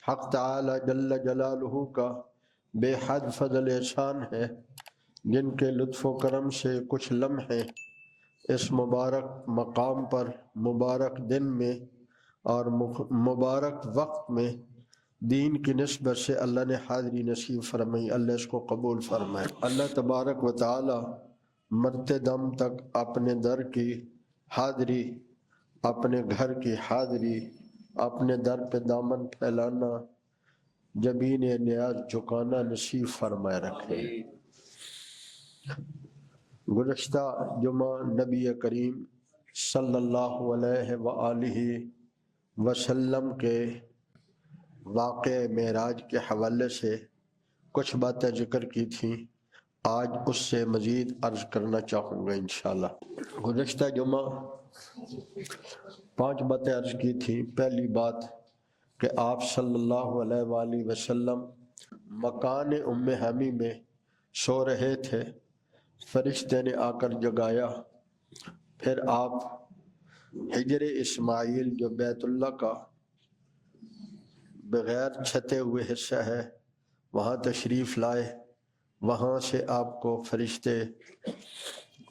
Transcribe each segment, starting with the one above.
حق تعالی جل جلالہ کا بے حد فضل احسان ہے، جن کے لطف و کرم سے کچھ لمحے اس مبارک مقام پر، مبارک دن میں اور مبارک وقت میں دین کی نسبت سے اللہ نے حاضری نصیب فرمائی۔ اللہ اس کو قبول فرمائے۔ اللہ تبارک و تعالی مرتے دم تک اپنے در کی حاضری، اپنے گھر کی حاضری، اپنے در پہ دامن پھیلانا، جبین نیاز جھکانا نصیب فرمائے رکھے۔ گزشتہ جمعہ نبی کریم صلی اللہ علیہ وآلہ وسلم کے واقع معراج کے حوالے سے کچھ باتیں ذکر کی تھیں، آج اس سے مزید عرض کرنا چاہوں گا انشاءاللہ۔ گزشتہ جمعہ 5 باتیں عرض کی تھیں۔ پہلی بات کہ آپ صلی اللہ علیہ وآلہ وسلم مکان ام حمی میں سو رہے تھے، فرشتے نے آ کر جگایا، پھر آپ حجر اسماعیل جو بیت اللہ کا بغیر چھتے ہوئے حصہ ہے وہاں تشریف لائے، وہاں سے آپ کو فرشتے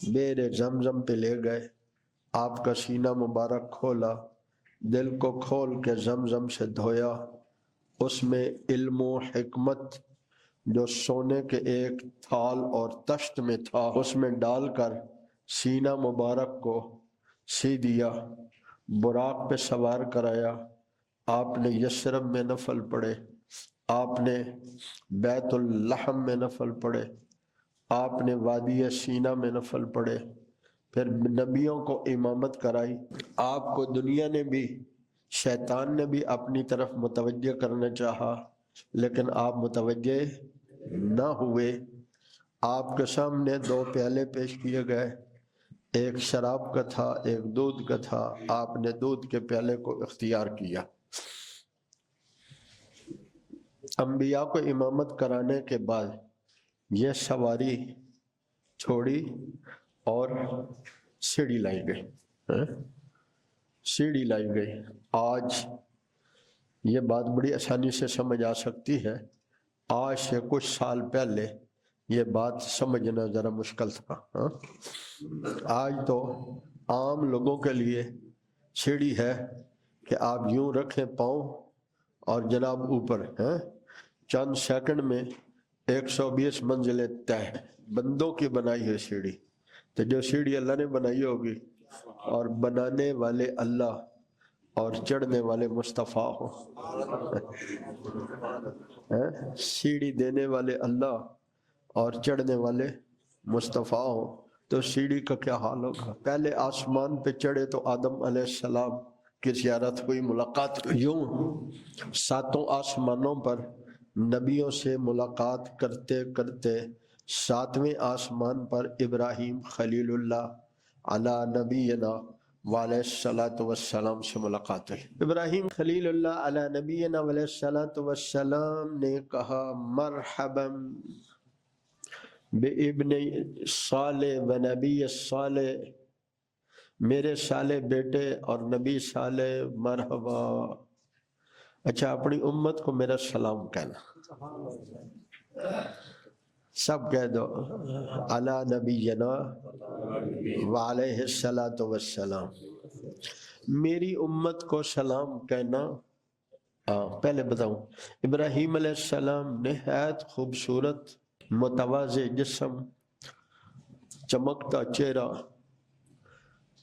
بیر زمزم پہ لے گئے، آپ کا سینہ مبارک کھولا، دل کو کھول کے زمزم سے دھویا، اس میں علم و حکمت جو سونے کے ایک تھال اور تشت میں تھا اس میں ڈال کر سینہ مبارک کو سی دیا، براق پہ سوار کرایا، آپ نے یثرب میں نفل پڑھے، آپ نے بیت اللحم میں نفل پڑھے، آپ نے وادی سینہ میں نفل پڑھے، پھر نبیوں کو امامت کرائی۔ آپ کو دنیا نے بھی، شیطان نے بھی اپنی طرف متوجہ کرنا چاہا، لیکن آپ متوجہ نہ ہوئے۔ آپ کے سامنے 2 پیالے پیش کیے گئے، ایک شراب کا تھا، ایک دودھ کا تھا، آپ نے دودھ کے پیالے کو اختیار کیا۔ انبیاء کو امامت کرانے کے بعد یہ سواری چھوڑی اور سیڑھی لائی گئی، سیڑھی لائی گئی۔ آج یہ بات بڑی آسانی سے سمجھ آ سکتی ہے، آج سے کچھ سال پہلے یہ بات سمجھنا ذرا مشکل تھا۔ آج تو عام لوگوں کے لیے سیڑھی ہے کہ آپ یوں رکھیں پاؤں اور جناب اوپر ہیں، چند سیکنڈ میں 120 منزلیں طے ہیں، بندوں کی بنائی ہوئی سیڑھی۔ تو جو سیڑھی اللہ نے بنائی ہوگی اور بنانے والے اللہ اور چڑھنے والے مصطفیٰ ہو، سیڑھی دینے والے اللہ اور چڑھنے والے مصطفیٰ ہو، تو سیڑھی کا کیا حال ہوگا۔ پہلے آسمان پہ چڑھے تو آدم علیہ السلام کی زیارت ہوئی، ملاقات ہوئی، یوں 7 آسمانوں پر نبیوں سے ملاقات کرتے کرتے 7ویں آسمان پر ابراہیم خلیل اللہ علی نبینا وعلیہ الصلوۃ والسلام سے ملاقات ہوئی۔ ابراہیم خلیل اللہ علی نبینا وعلیہ الصلوۃ والسلام نے کہا مرحبا بابن صالح و نبی صالح، میرے صالح بیٹے اور نبی صالح، مرحبا۔ اچھا، اپنی امت کو میرا سلام کہنا، سب کہہ دو علی نبینا وعلیہ الصلوۃ والسلام۔ میری امت کو سلام کہنا۔ پہلے بتاؤں، ابراہیم علیہ السلام نہایت خوبصورت متواضع جسم، چمکتا چہرہ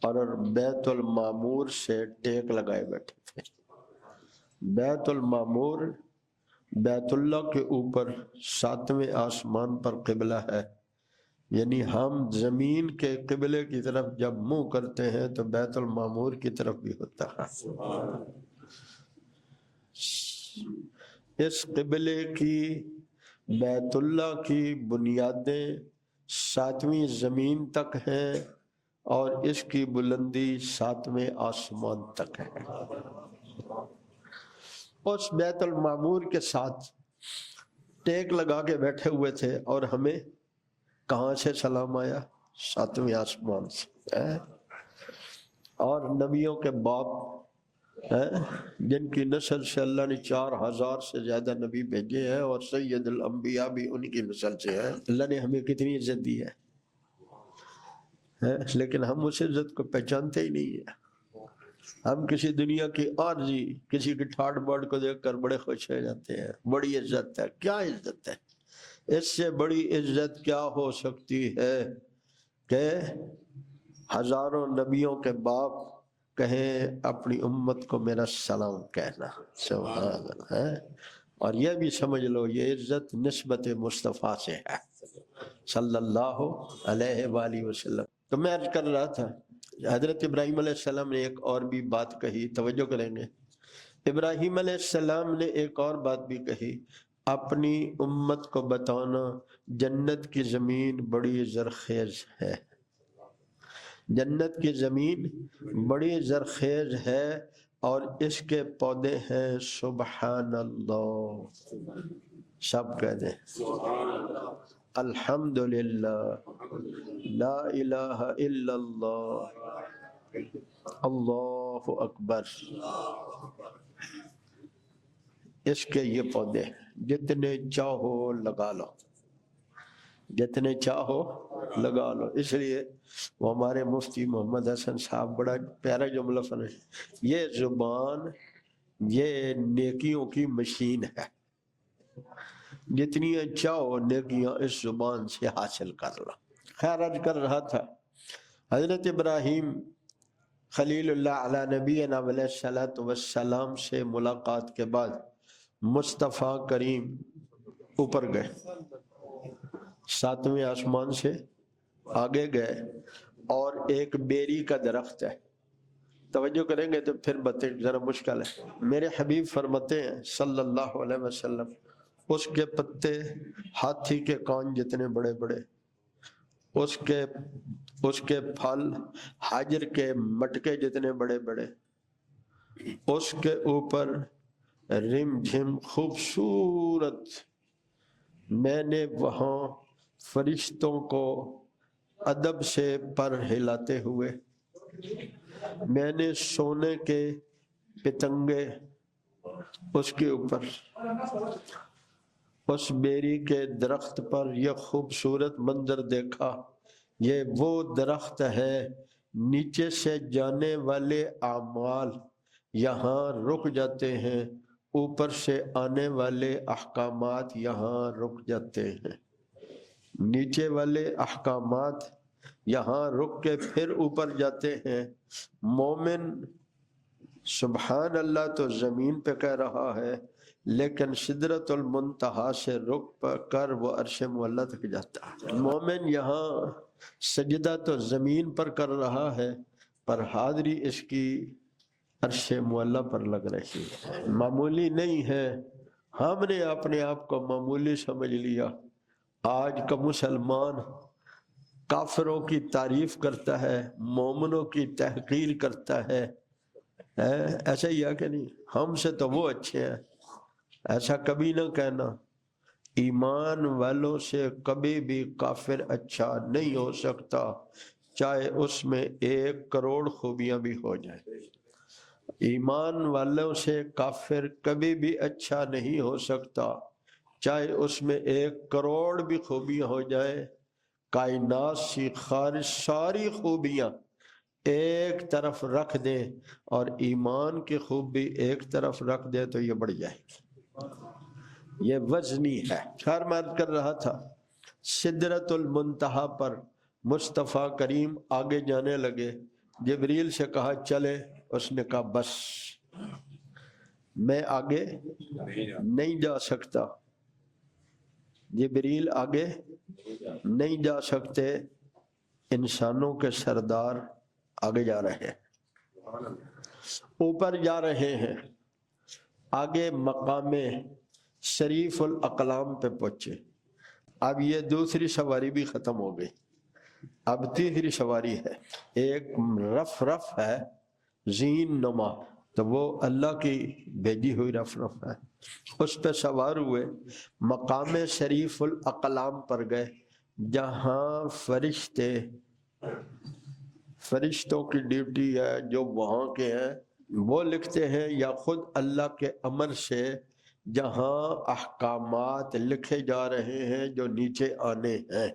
اور بیت المعمور سے ٹیک لگائے بیٹھے تھے۔ بیت المعمور بیت اللہ کے اوپر 7ویں آسمان پر قبلہ ہے، یعنی ہم زمین کے قبلے کی طرف جب منہ کرتے ہیں تو بیت المعمور کی طرف بھی ہوتا ہے۔ اس قبلے کی، بیت اللہ کی بنیادیں 7ویں زمین تک ہیں اور اس کی بلندی 7ویں آسمان تک ہے۔ اس بیت المعمور کے ساتھ ٹیک لگا کے بیٹھے ہوئے تھے، اور ہمیں کہاں سے سلام آیا؟ 7ویں آسمان سے۔ اور نبیوں کے باپ جن کی نسل سے اللہ نے 4000 سے زیادہ نبی بھیجے ہیں اور سید الانبیاء بھی ان کی نسل سے ہیں۔ اللہ نے ہمیں کتنی عزت دی ہے، لیکن ہم اس عزت کو پہچانتے ہی نہیں ہیں۔ ہم کسی دنیا کی عارضی کسی کی ٹھاٹ باٹ کو دیکھ کر بڑے خوش ہو جاتے ہیں، بڑی عزت ہے۔ کیا عزت ہے؟ اس سے بڑی عزت کیا ہو سکتی ہے کہ ہزاروں نبیوں کے باپ کہیں اپنی امت کو میرا سلام کہنا۔ سبحان اللہ ہے۔ اور یہ بھی سمجھ لو یہ عزت نسبت مصطفیٰ سے ہے صلی اللہ علیہ وآلہ وسلم۔ تو میں عرض کر رہا تھا حضرت ابراہیم علیہ السلام نے ایک اور بھی بات کہی، توجہ کریں گے۔ ابراہیم علیہ السلام نے ایک اور بات بھی کہی، اپنی امت کو بتانا جنت کی زمین بڑی زرخیز ہے، جنت کی زمین بڑی زرخیز ہے اور اس کے پودے ہیں سبحان اللہ، سب کہہ دیں الحمدللہ، لا الہ الا اللہ، اللہ اکبر۔ اس کے یہ پودے جتنے چاہو لگا لو، جتنے چاہو لگا لو۔ اس لیے وہ ہمارے مفتی محمد حسن صاحب بڑا پیارا جملہ فرماتے، یہ زبان یہ نیکیوں کی مشین ہے، جتنی چاہو نیکیاں اس زبان سے حاصل کر لو۔ خیر عرض کر رہا تھا حضرت ابراہیم خلیل اللہ علیہ نبینا علیہ الصلوۃ والسلام سے ملاقات کے بعد مصطفیٰ کریم اوپر گئے، 7ویں آسمان سے آگے گئے، اور ایک بیری کا درخت ہے، توجہ کریں گے تو پھر باتیں ذرا مشکل ہے۔ میرے حبیب فرماتے ہیں صلی اللہ علیہ وسلم اس کے پتے ہاتھی کے کان جتنے بڑے بڑے، اس کے پھل حاجر کے مٹکے جتنے بڑے بڑے، اس کے اوپر رم جھم خوبصورت، میں نے وہاں فرشتوں کو ادب سے پر ہلاتے ہوئے، میں نے سونے کے پتنگے اس کے اوپر، اس بیری کے درخت پر یہ خوبصورت منظر دیکھا۔ یہ وہ درخت ہے نیچے سے جانے والے اعمال یہاں رک جاتے ہیں، اوپر سے آنے والے احکامات یہاں رک جاتے ہیں، نیچے والے احکامات یہاں رک کے پھر اوپر جاتے ہیں۔ مومن سبحان اللہ تو زمین پہ کہہ رہا ہے، لیکن سدرۃ المنتہا سے رک کر وہ عرش معلیٰ تک جاتا ہے۔ مومن یہاں سجدہ تو زمین پر کر رہا ہے، پر حاضری اس کی عرش معلیٰ پر لگ رہی ہے، معمولی نہیں ہے۔ ہم نے اپنے آپ کو معمولی سمجھ لیا۔ آج کا مسلمان کافروں کی تعریف کرتا ہے، مومنوں کی تحقیر کرتا ہے، ایسا ہی ہے کہ نہیں؟ ہم سے تو وہ اچھے ہیں، ایسا کبھی نہ کہنا۔ ایمان والوں سے کبھی بھی کافر اچھا نہیں ہو سکتا، چاہے اس میں 1 کروڑ خوبیاں بھی ہو جائیں۔ ایمان والوں سے کافر کبھی بھی اچھا نہیں ہو سکتا، چاہے اس میں 1 کروڑ بھی خوبیاں ہو جائے۔ کائنات سے خارج ساری خوبیاں ایک طرف رکھ دیں اور ایمان کی خوبی ایک طرف رکھ دیں تو یہ بڑھ جائے گی، یہ وزنی ہے۔ خیر میں عرض کر رہا تھا سدرۃ المنتہا پر مصطفیٰ کریم آگے جانے لگے، جبریل سے کہا چلے، اس نے کہا بس میں آگے نہیں جا سکتا، جبریل آگے نہیں جا سکتے، انسانوں کے سردار آگے جا رہے ہیں، اوپر جا رہے ہیں، آگے مقام شریف الاقلام پہ پہنچے۔ اب یہ دوسری سواری بھی ختم ہو گئی، اب تیسری سواری ہے، ایک رف ہے زین نما، تو وہ اللہ کی بھیجی ہوئی رف ہے، اس پہ سوار ہوئے، مقام شریف الاقلام پر گئے، جہاں فرشتوں کی ڈیوٹی ہے، جو وہاں کے ہیں وہ لکھتے ہیں یا خود اللہ کے امر سے جہاں احکامات لکھے جا رہے ہیں جو نیچے آنے ہیں۔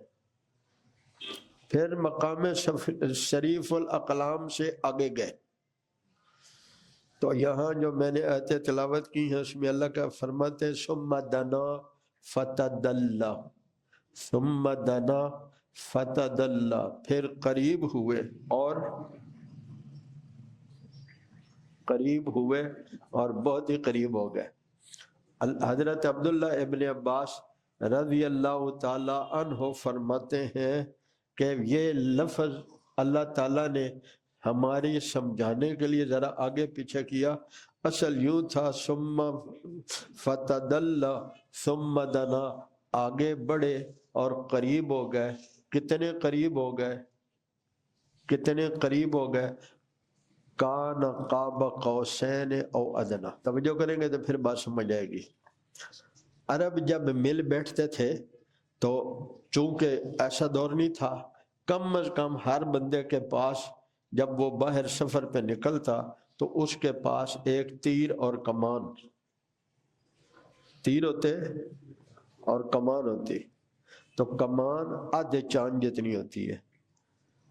پھر مقام شریف الاقلام سے آگے گئے تو یہاں جو میں نے آیتیں تلاوت کی ہیں اس میں اللہ کا فرماتے ہیں ثم دنا فتدلی، ثم دنا فتدلی، پھر قریب ہوئے اور بہت ہی قریب ہو گئے۔ حضرت عبداللہ ابن عباس رضی اللہ تعالی عنہ فرماتے ہیں کہ یہ لفظ اللہ تعالیٰ نے ہماری سمجھانے کے لیے ذرا آگے پیچھے کیا۔ اصل یوں تھا ثم فتدلی ثم دنا، آگے بڑھے اور قریب ہو گئے۔ کتنے قریب ہو گئے؟ کتنے قریب ہو گئے؟ کان قاب قوسین او ادنا۔ توجہ کریں گے تو پھر بات سمجھ آئے گی۔ عرب جب مل بیٹھتے تھے تو چونکہ ایسا دور نہیں تھا، کم از کم ہر بندے کے پاس جب وہ باہر سفر پہ نکلتا تو اس کے پاس ایک تیر اور کمان، تیر ہوتے اور کمان ہوتی، تو کمان آدھے چاند جتنی ہوتی ہے،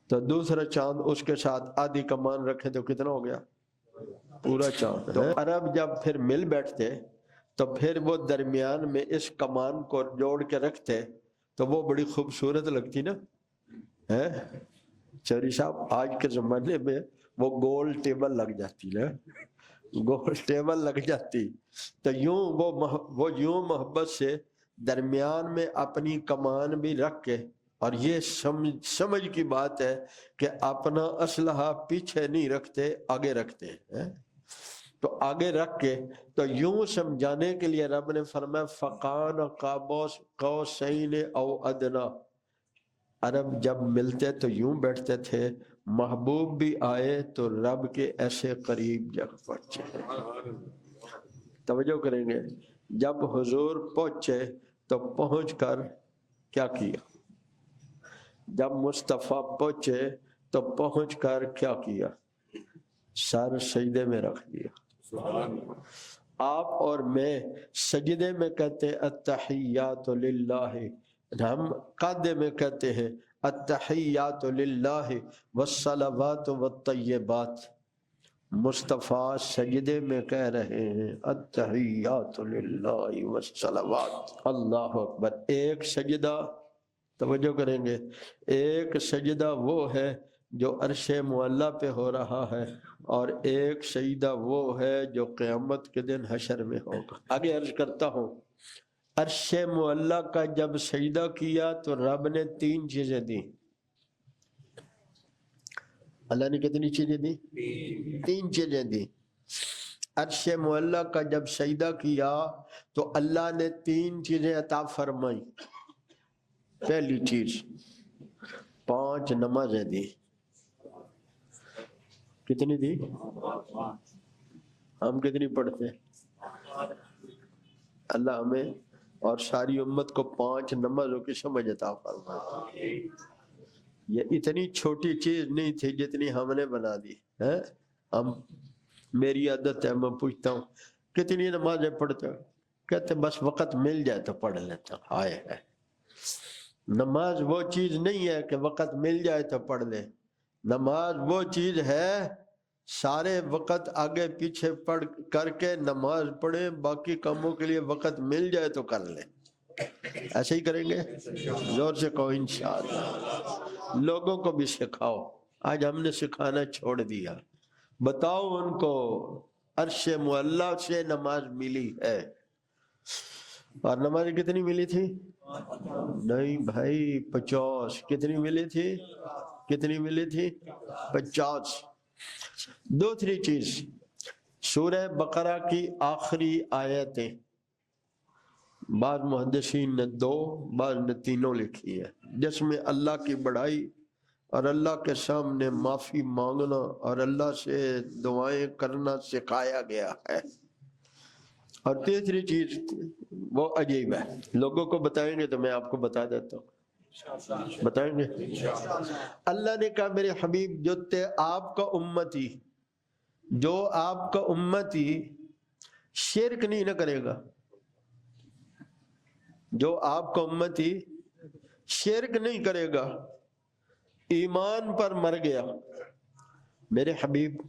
تو دوسرا چاند اس کے ساتھ آدھی کمان رکھے تو کتنا ہو گیا؟ پورا چاند۔ تو عرب جب پھر مل بیٹھتے تو پھر وہ درمیان میں اس کمان کو جوڑ کے رکھتے تو وہ بڑی خوبصورت لگتی نا، ہے چوری صاحب؟ آج کے زمانے میں وہ گول ٹیبل لگ جاتی نا، گول ٹیبل لگ جاتی تو یوں وہ یوں محبت سے درمیان میں اپنی کمان بھی رکھ کے، اور یہ سمجھ کی بات ہے کہ اپنا اسلحہ پیچھے نہیں رکھتے، آگے رکھتے ہیں، تو آگے رکھ کے تو یوں سمجھانے کے لیے رب نے فرمایا فقان قاب قوسین او ادنا۔ عرب جب ملتے تو یوں بیٹھتے تھے، محبوب بھی آئے تو رب کے ایسے قریب جب پہنچے۔ توجہ کریں گے، جب حضور پہنچے تو پہنچ کر کیا کیا؟ جب مصطفیٰ پہنچے تو پہنچ کر کیا کیا؟ سر سجدے میں رکھ دیا۔ آپ اور میں سجدے میں کہتے ہیں التحیات للہ، ہم قادے میں کہتے ہیں التحیات للہ والصلوات والطیبات، مصطفیٰ سجدے میں کہہ رہے ہیں التحیات للہ والصلوات۔ اللہ اکبر۔ ایک سجدہ، توجہ کریں گے، ایک سجدہ وہ ہے جو عرش معلیٰ پہ ہو رہا ہے، اور ایک سجدہ وہ ہے جو قیامت کے دن حشر میں ہوگا۔ آگے عرض کرتا ہوں، عرش معلیٰ کا جب سجدہ کیا تو رب نے تین چیزیں دی۔ اللہ نے کتنی چیزیں دی؟ تین چیزیں دی۔ عرش معلیٰ کا جب سجدہ کیا تو اللہ نے تین چیزیں عطا فرمائی۔ پہلی چیز 5 نمازیں دی۔ کتنی دی؟ ہم کتنی پڑھتے ہیں؟ اللہ ہمیں اور ساری امت کو 5 نمازوں کی سمجھ عطا فرمائے۔ یہ اتنی چھوٹی چیز نہیں تھی جتنی ہم نے بنا دی ہے۔ میری عادت ہے، میں پوچھتا ہوں کتنی نمازیں پڑھتے ہو؟ کہتے بس وقت مل جائے تو پڑھ لیتا ہوں۔ ہائے ہے، نماز وہ چیز نہیں ہے کہ وقت مل جائے تو پڑھ لے۔ نماز وہ چیز ہے سارے وقت آگے پیچھے پڑھ کر کے نماز پڑھیں، باقی کاموں کے لیے وقت مل جائے تو کر لیں۔ ایسے ہی کریں گے؟ زور سے کہو انشاءاللہ۔ لوگوں کو بھی سکھاؤ، آج ہم نے سکھانا چھوڑ دیا۔ بتاؤ ان کو عرش معلیٰ سے نماز ملی ہے، اور نماز کتنی ملی تھی؟ نہیں بھائی 50۔ کتنی ملی تھی؟ کتنی ملی تھی؟ 50۔ دوسری چیز، سورہ بقرہ کی آخری آیتیں، بعض محدثین نے 2، بعض نے 3 لکھی ہے، جس میں اللہ کی بڑائی اور اللہ کے سامنے معافی مانگنا اور اللہ سے دعائیں کرنا سکھایا گیا ہے۔ اور تیسری چیز وہ عجیب ہے، لوگوں کو بتائیں گے تو میں آپ کو بتا دیتا ہوں۔ بتائیں گے؟ اللہ نے کہا میرے حبیب جو آپ کا امتی جو آپ کا امتی شرک نہیں نہ کرے گا، جو آپ کا امتی شرک نہیں کرے گا، ایمان پر مر گیا، میرے حبیب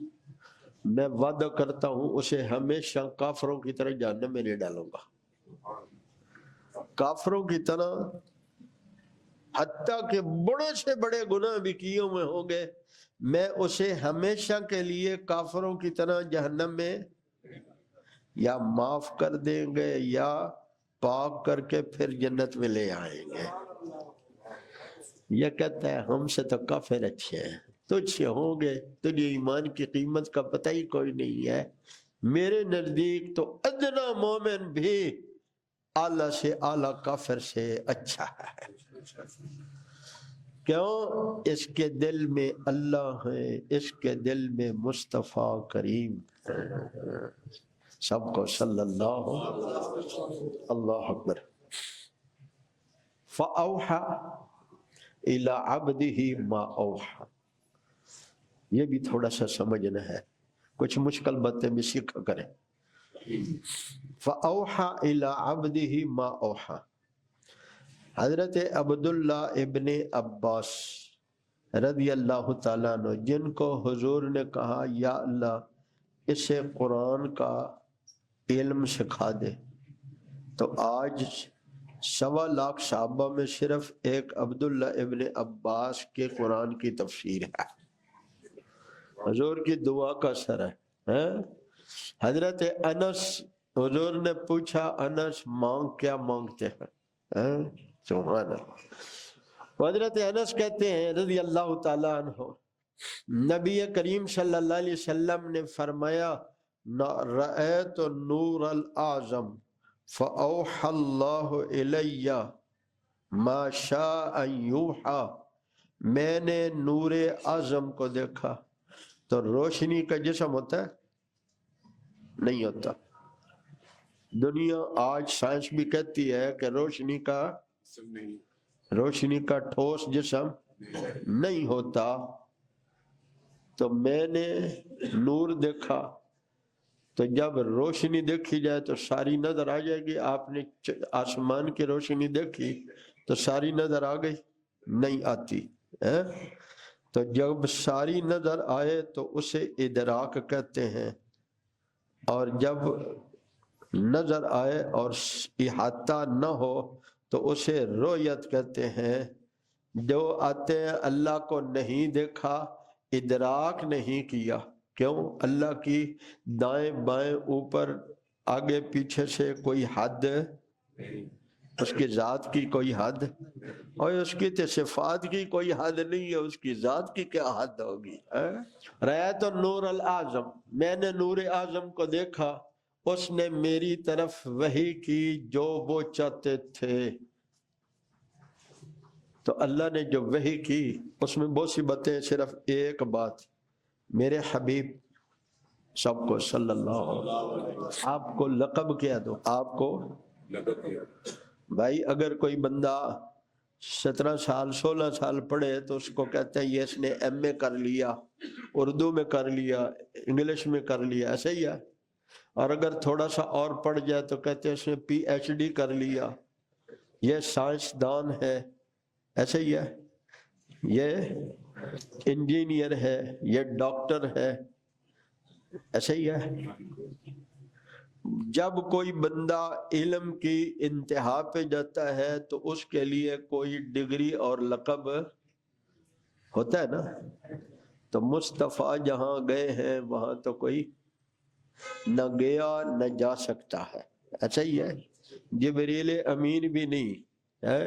میں وعدہ کرتا ہوں اسے ہمیشہ کافروں کی طرح جہنم میں نہیں ڈالوں گا، کافروں کی طرح، حتیٰ کہ بڑے سے بڑے گناہ بھی کیے ہوئے ہوں گے، میں اسے ہمیشہ کے لیے کافروں کی طرح جہنم میں یا معاف کر دیں گے یا پاک کر کے پھر جنت میں لے آئیں گے۔ یہ کہتا ہے ہم سے تو کافر اچھے ہیں، تجھ سے ہوں گے، تجھے ایمان کی قیمت کا پتہ ہی کوئی نہیں ہے، میرے نزدیک تو ادنا مومن بھی اعلیٰ سے اعلیٰ کافر سے اچھا ہے۔ کیوں؟ اس کے دل میں اللہ ہے، اس کے دل میں مصطفیٰ کریم ہے۔ سب کو صلی اللہ اللہ اکبر۔ فَأَوْحَى إِلَىٰ عَبْدِهِ مَا أَوْحَى، یہ بھی تھوڑا سا سمجھنا ہے، کچھ مشکل باتیں بھی سیکھا کریں۔ فَأَوْحَى إِلَىٰ عَبْدِهِ مَا أَوْحَى، حضرت عبداللہ ابن عباس رضی اللہ تعالیٰ عنہ، جن کو حضور نے کہا یا اللہ اسے قرآن کا علم سکھا دے، تو آج 1.25 لاکھ صحابہ میں صرف ایک عبداللہ ابن عباس کے قرآن کی تفسیر ہے، حضور کی دعا کا اثر ہے۔ حضرت انس، حضور نے پوچھا انس مانگ کیا مانگتے ہیں؟ سبحان اللہ۔ حضرت انس کہتے ہیں رضی اللہ تعالیٰ عنہ، نبی کریم صلی اللہ علیہ وسلم نے فرمایا رأیت نور الاعظم فأوحى اللہ الی ما شاء ان یوحى، میں نے نور اعظم کو دیکھا۔ تو روشنی کا جسم ہوتا ہے؟ نہیں ہوتا۔ دنیا آج سائنس بھی کہتی ہے کہ روشنی کا ٹھوس جسم نہیں ہوتا۔ تو میں نے نور دیکھا، تو جب روشنی دیکھی جائے تو ساری نظر آ جائے گی۔ آپ نے آسمان کی روشنی دیکھی تو ساری نظر آ گئی؟ نہیں آتی ہے۔ تو جب ساری نظر آئے تو اسے ادراک کہتے ہیں، اور جب نظر آئے اور احاطہ نہ ہو تو اسے رؤیت کہتے ہیں۔ جو آتے ہیں اللہ کو نہیں دیکھا، ادراک نہیں کیا، کیوں؟ اللہ کی دائیں بائیں اوپر آگے پیچھے سے کوئی حد، اس کی ذات کی کوئی حد، اور اس کی صفات کی کوئی حد نہیں ہے، اس کی ذات کی کیا حد ہوگی؟ رأیت النور الاعظم، میں نے نور اعظم کو دیکھا، اس نے میری طرف وحی کی جو وہ چاہتے تھے۔ تو اللہ نے جو وحی کی اس میں بہت سی باتیں، صرف ایک بات، میرے حبیب سب کو صلی اللہ علیہ وسلم، آپ کو لقب کیا دو، آپ کو بھائی اگر کوئی بندہ 17 سال 16 سال پڑھے تو اس کو کہتے ہیں یہ اس نے ایم اے کر لیا، اردو میں کر لیا، انگلش میں کر لیا، ایسے ہی ہے۔ اور اگر تھوڑا سا اور پڑھ جائے تو کہتے ہیں اس نے پی ایچ ڈی کر لیا، یہ سائنسدان ہے، ایسے ہی ہے، یہ انجینئر ہے، یہ ڈاکٹر ہے، ایسے ہی ہے۔ جب کوئی بندہ علم کی انتہا پہ جاتا ہے تو اس کے لیے کوئی ڈگری اور لقب ہوتا ہے نا۔ تو مصطفیٰ جہاں گئے ہیں وہاں تو کوئی نہ گیا نہ جا سکتا ہے، ایسا ہی ہے۔ جبریل امین بھی نہیں ہے،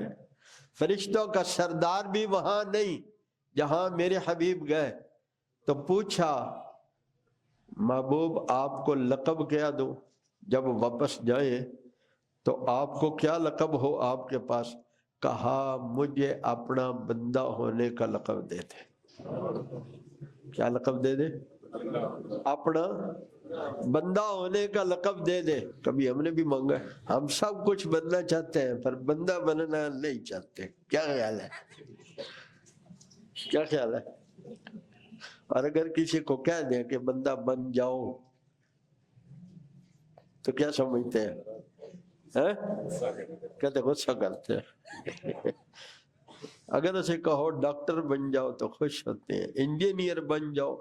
فرشتوں کا سردار بھی وہاں نہیں جہاں میرے حبیب گئے۔ تو پوچھا محبوب آپ کو لقب کیا دوں جب واپس جائیں، تو آپ کو کیا لقب ہو آپ کے پاس؟ کہا مجھے اپنا بندہ ہونے کا لقب دے دے۔ کیا لقب دے دے؟ اپنا بندہ ہونے کا لقب دے دے۔ کبھی ہم نے بھی مانگا، ہم سب کچھ بننا چاہتے ہیں پر بندہ بننا نہیں چاہتے۔ کیا خیال ہے؟ کیا خیال ہے؟ اور اگر کسی کو کہہ دیں کہ بندہ بن جاؤ تو کیا سمجھتے ہیں؟ کہتے غصہ کرتے ہیں۔ اگر اسے کہو ڈاکٹر بن جاؤ تو خوش ہوتے ہیں، انجینئر بن جاؤ،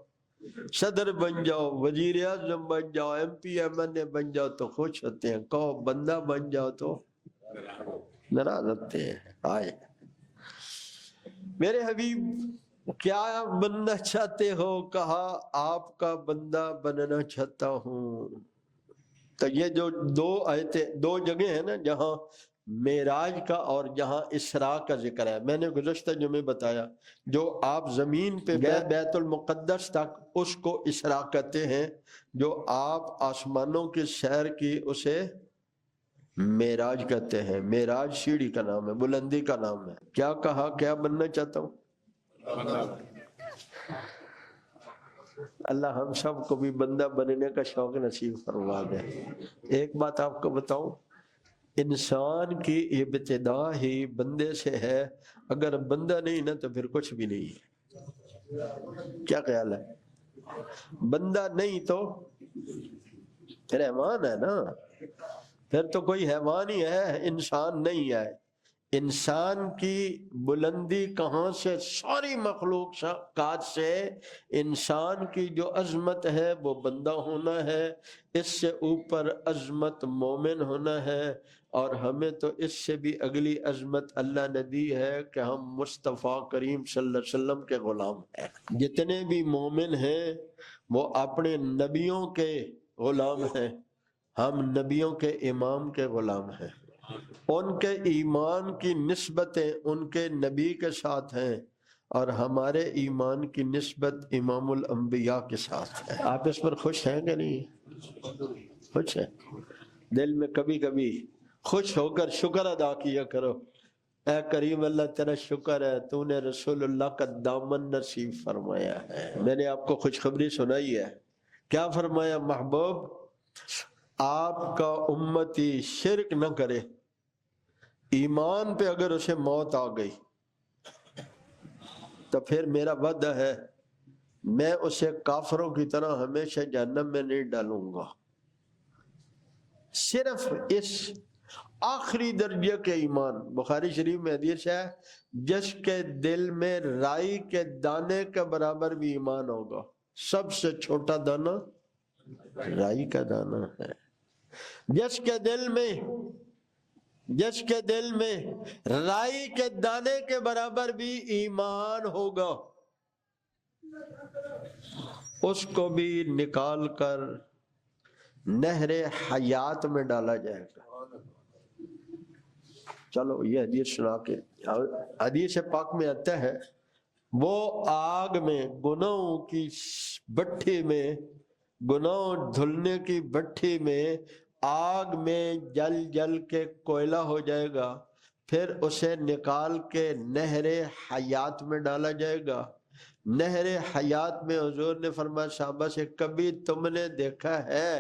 صدر بن جاؤ، وزیر اعظم بن جاؤ، ایم پی ایم این اے بن جاؤ تو خوش ہوتے ہیں، کہو بندہ بن جاؤ تو ناراض ہوتے ہیں۔ آئے میرے حبیب کیا بننا چاہتے ہو؟ کہا آپ کا بندہ بننا چاہتا ہوں۔ تو یہ جو دو آیتیں، دو جگہ ہیں نا جہاں معراج کا اور جہاں اسراء کا ذکر ہے، میں نے گزشتہ جمعے بتایا جو آپ زمین پہ گئے بیت المقدس تک اس کو اسراء کہتے ہیں، جو آپ آسمانوں کی سیر کی اسے معراج کہتے ہیں۔ معراج سیڑھی کا نام ہے، بلندی کا نام ہے۔ کیا کہا؟ کیا بننا چاہتا ہوں؟ اللہ ہم سب کو بھی بندہ بننے کا شوق نصیب فرما دے۔ ایک بات آپ کو بتاؤں، انسان کی ابتدا ہی بندے سے ہے، اگر بندہ نہیں نا تو پھر کچھ بھی نہیں ہے۔ کیا خیال ہے؟ بندہ نہیں تو پھر حیوان ہے نا، پھر تو کوئی حیوان ہی ہے، انسان نہیں ہے۔ انسان کی بلندی کہاں سے؟ ساری مخلوقات سے انسان کی جو عظمت ہے وہ بندہ ہونا ہے، اس سے اوپر عظمت مومن ہونا ہے، اور ہمیں تو اس سے بھی اگلی عظمت اللہ نے دی ہے کہ ہم مصطفیٰ کریم صلی اللہ علیہ وسلم کے غلام ہیں۔ جتنے بھی مومن ہیں وہ اپنے نبیوں کے غلام ہیں، ہم نبیوں کے امام کے غلام ہیں، ان کے ایمان کی نسبتیں ان کے نبی کے ساتھ ہیں اور ہمارے ایمان کی نسبت امام الانبیاء کے ساتھ ہے۔ آپ اس پر خوش ہیں کہ نہیں؟ خوش ہیں؟ دل میں کبھی کبھی خوش ہو کر شکر ادا کیا کرو، اے کریم اللہ تیرا شکر ہے تو نے رسول اللہ کا دامن نصیب فرمایا ہے۔ میں نے آپ کو خوشخبری سنائی ہے، کیا فرمایا؟ محبوب آپ کا امتی شرک نہ کرے، ایمان پہ اگر اسے موت آ گئی تو پھر میرا وعدہ ہے میں اسے کافروں کی طرح ہمیشہ جہنم میں نہیں ڈالوں گا۔ صرف اس آخری درجے کے ایمان، بخاری شریف میں حدیث ہے جس کے دل میں رائی کے دانے کے برابر بھی ایمان ہوگا، سب سے چھوٹا دانہ رائی کا دانہ ہے، جس کے دل میں رائی کے دانے کے برابر بھی ایمان ہوگا، اس کو بھی نکال کر نہر حیات میں ڈالا جائے گا۔ چلو یہ حدیث سنا کے، حدیث پاک میں آتا ہے وہ آگ میں، گناہوں کی بھٹی میں، گناہ دھلنے کی بھٹی میں، آگ میں جل جل کے کوئلہ ہو جائے گا، پھر اسے نکال کے نہر حیات میں ڈالا جائے گا۔ نہر حیات میں حضور نے فرمایا صحابہ سے کبھی تم نے دیکھا ہے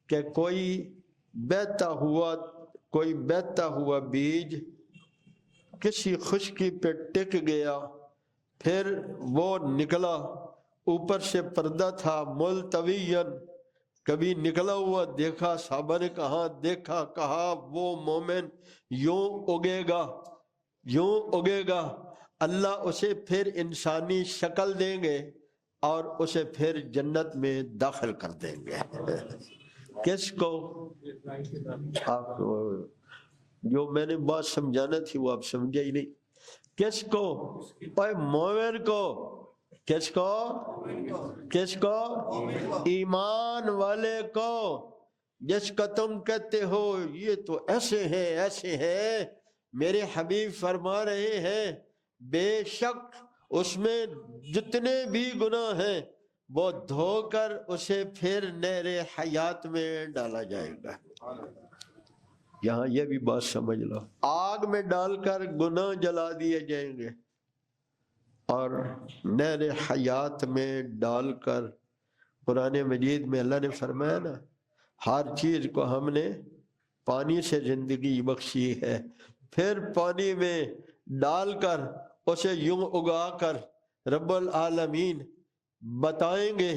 کہ کوئی بہتا ہوا بیج کسی خشکی پہ ٹک گیا، پھر وہ نکلا، اوپر سے پردہ تھا ملتویاً، کبھی نکلا ہوا دیکھا؟ صحابہ نے کہا وہ مومن یوں اگے گا، اللہ اسے پھر انسانی شکل دیں گے اور اسے پھر جنت میں داخل کر دیں گے۔ کس کو؟ آپ جو میں نے بات سمجھانا تھی وہ آپ سمجھا ہی نہیں۔ کس کو؟ مومن کو۔ کس کو؟ ایمان والے کو، جس کا تم کہتے ہو یہ تو ایسے ہیں، میرے حبیب فرما رہے ہیں بے شک اس میں جتنے بھی گناہ ہیں وہ دھو کر اسے پھر نہر حیات میں ڈالا جائے گا۔ یہاں یہ بھی بات سمجھ لو، آگ میں ڈال کر گناہ جلا دیے جائیں گے اور نہر حیات میں ڈال کر، قرآن مجید میں اللہ نے فرمایا نا ہر چیز کو ہم نے پانی سے زندگی بخشی ہے، پھر پانی میں ڈال کر اسے یوں اگا کر رب العالمین بتائیں گے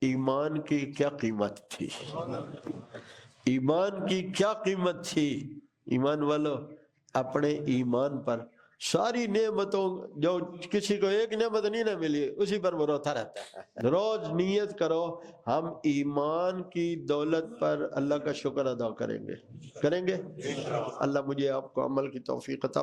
ایمان کی کیا قیمت تھی، ایمان کی کیا قیمت تھی۔ ایمان والو اپنے ایمان پر ساری نعمتوں، جو کسی کو ایک نعمت نہیں نہ ملی اسی پر وہ روتا رہتا ہے۔ روز نیت کرو ہم ایمان کی دولت پر اللہ کا شکر ادا کریں گے، کریں گے۔ اللہ مجھے آپ کو عمل کی توفیق عطا